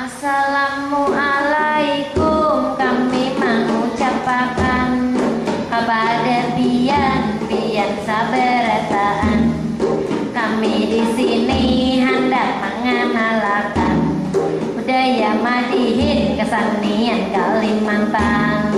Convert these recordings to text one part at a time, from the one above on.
Assalamualaikum, kami mengucapkan kepada pian sabarataan. Kami di sini hendak mengenalkan budaya Madihin kesenian Kalimantan.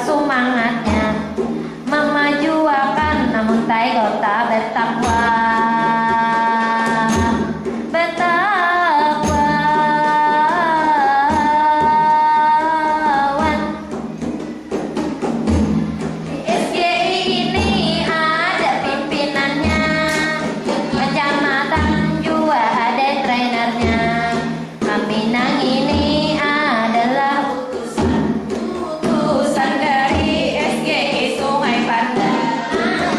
Semangatnya memajukan, namun kota bertakwa. Di SGI ini ada pimpinannya, kecamatan juga ada trainernya. Kami nang ini adalah utusan dari SGI Sungai Pandan.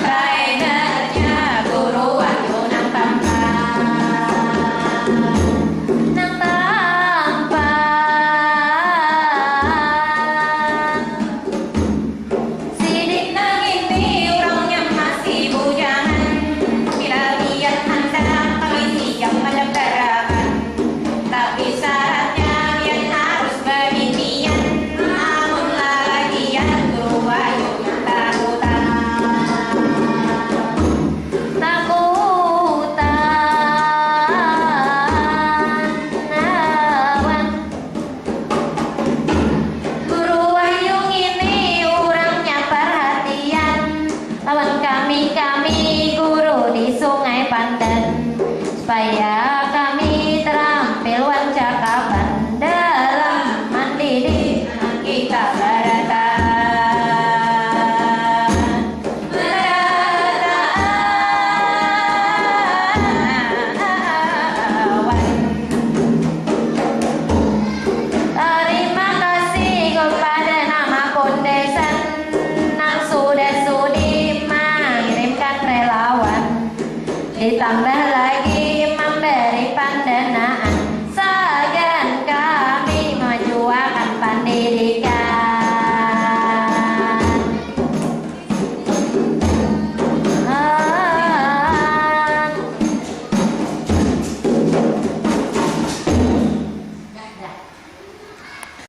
Trainernya Guru Wahyu nang tampan. Sidik nang ini orangnya masih bujangan. Bila lihat hendak kami siap mendaftarkan, tapi syaratnya yang harus berinian. Namun lagian Guru Wahyu yang takutan. Guru Wahyu ini orangnya perhatian. Lawan kami guru di Sungai Pandan, supaya kami terampil wancakapan dalam mendidik kita Terima kasih kepada nama Pondesan yang sudah sudi mengirimkan relawan. Ditambah lagi